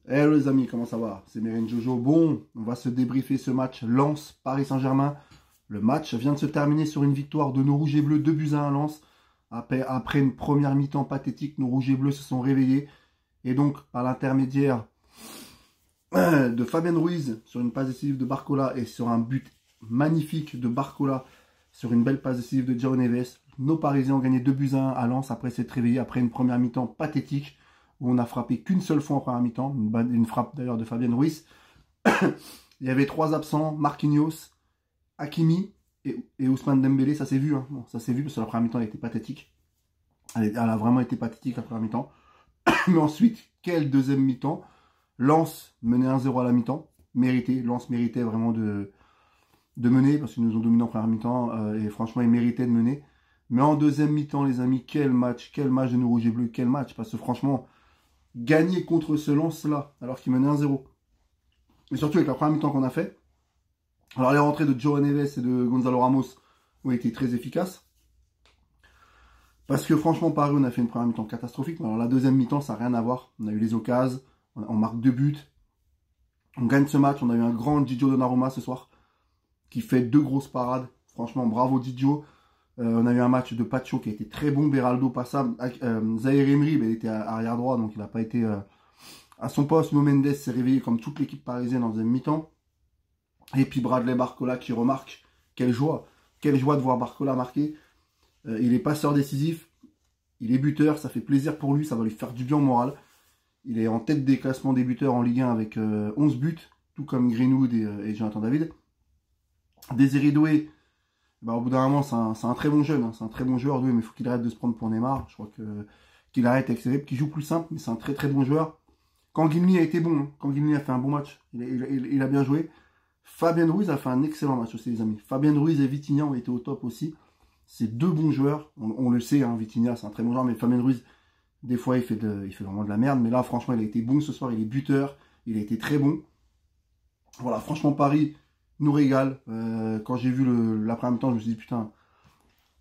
Hello les amis, comment ça va? C'est Meren Jojo. Bon, on va se débriefer ce match Lens Paris Saint-Germain. Le match vient de se terminer sur une victoire de nos rouges et bleus, 2-1 à Lens. Après une première mi-temps pathétique, nos rouges et bleus se sont réveillés. Et donc, par l'intermédiaire de Fabien Ruiz sur une passe décisive de Barcola et sur un but magnifique de Barcola sur une belle passe décisive de João Neves, nos Parisiens ont gagné 2-1 à Lens après s'être réveillés après une première mi-temps pathétique où on n'a frappé qu'une seule fois en première mi-temps, une frappe d'ailleurs de Fabien Ruiz. Il y avait 3 absents, Marquinhos, Hakimi et Ousmane Dembélé, ça s'est vu, hein. Bon, ça s'est vu parce que la première mi-temps elle était pathétique. Elle a vraiment été pathétique la première mi-temps. Mais ensuite, quelle deuxième mi-temps. Lens menait 1-0 à la mi-temps, mérité. Lens méritait vraiment de mener parce qu'ils nous ont dominé en première mi-temps et franchement ils méritaient de mener. Mais en deuxième mi-temps les amis, quel match de nous rouges et bleus, quel match, parce que franchement, gagner contre ce Lens-là, alors qu'il menait 1-0. Et surtout avec la première mi-temps qu'on a fait. Alors les rentrées de João Neves et de Gonzalo Ramos ont été très efficaces. Parce que franchement, Paris, on a fait une première mi-temps catastrophique. Mais alors la deuxième mi-temps, ça n'a rien à voir. On a eu les occasions, on marque 2 buts. On gagne ce match, on a eu un grand Gigio Donnarumma ce soir, qui fait 2 grosses parades. Franchement, bravo Gigio. On a eu un match de Pacho qui a été très bon, Beraldo passable. Zahir Emery, il était arrière droit, donc il n'a pas été à son poste. Nuno Mendes s'est réveillé comme toute l'équipe parisienne en deuxième mi-temps. Et puis Bradley Barcola qui remarque. Quelle joie de voir Barcola marquer. Il est passeur décisif, il est buteur, ça fait plaisir pour lui, ça va lui faire du bien au moral. Il est en tête des classements des buteurs en Ligue 1 avec 11 buts, tout comme Greenwood et Jonathan David. Désiré Doué, au bout d'un moment, c'est un très bon jeune, hein, c'est un très bon joueur, Doué, mais il faut qu'il arrête de se prendre pour Neymar. Je crois qu'il arrête avec ses règles, qu'il joue plus simple, mais c'est un très très bon joueur. Kanguilny a été bon, hein. Kanguilny a fait un bon match, il a bien joué. Fabien Ruiz a fait un excellent match aussi les amis. Fabien Ruiz et Vitinha ont été au top aussi. C'est 2 bons joueurs, on le sait, hein, Vitinha c'est un très bon joueur, mais Fabien Ruiz, des fois il fait vraiment de la merde, mais là franchement il a été bon ce soir, il est buteur, il a été très bon. Voilà, franchement Paris nous régale. Quand j'ai vu la première temps, je me suis dit putain,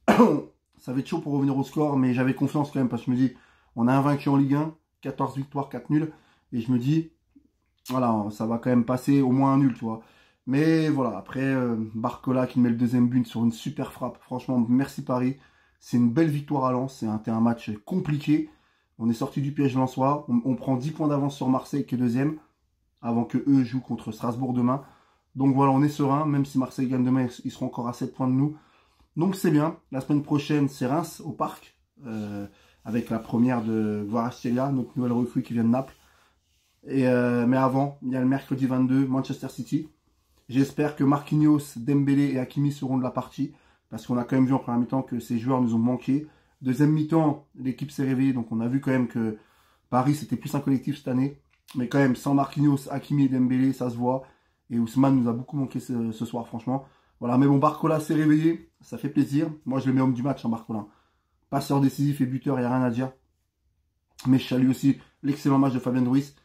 ça va être chaud pour revenir au score, mais j'avais confiance quand même, parce que je me dis, on a invaincu en Ligue 1, 14 victoires, 4 nuls, et je me dis, voilà, ça va quand même passer au moins un nul, tu vois. Mais voilà, après, Barcola qui met le deuxième but sur une super frappe. Franchement, merci Paris. C'est une belle victoire à Lens. C'était un match compliqué. On est sorti du piège lensois. On prend 10 points d'avance sur Marseille qui est deuxième, avant que eux jouent contre Strasbourg demain. Donc voilà, on est serein. Même si Marseille gagne demain, ils seront encore à 7 points de nous. Donc c'est bien. La semaine prochaine, c'est Reims au Parc. Avec la première de Kvaratskhelia, notre nouvelle recrue qui vient de Naples. Mais avant, il y a le mercredi 22, Manchester City. J'espère que Marquinhos, Dembélé et Hakimi seront de la partie. Parce qu'on a quand même vu en première mi-temps que ces joueurs nous ont manqué. Deuxième mi-temps, l'équipe s'est réveillée. Donc on a vu quand même que Paris, c'était plus un collectif cette année. Mais quand même, sans Marquinhos, Hakimi et Dembélé, ça se voit. Et Ousmane nous a beaucoup manqué ce soir, franchement. Voilà, mais bon, Barcola s'est réveillé. Ça fait plaisir. Moi, je le mets homme du match, hein, Barcola. Passeur décisif et buteur, il n'y a rien à dire. Mais je salue aussi l'excellent match de Fabien Ruiz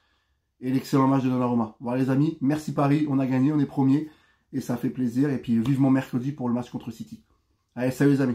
et l'excellent match de Donnarumma. Voilà les amis, merci Paris, on a gagné, on est premier et ça fait plaisir. Et puis vivement mercredi pour le match contre City. Allez, salut les amis.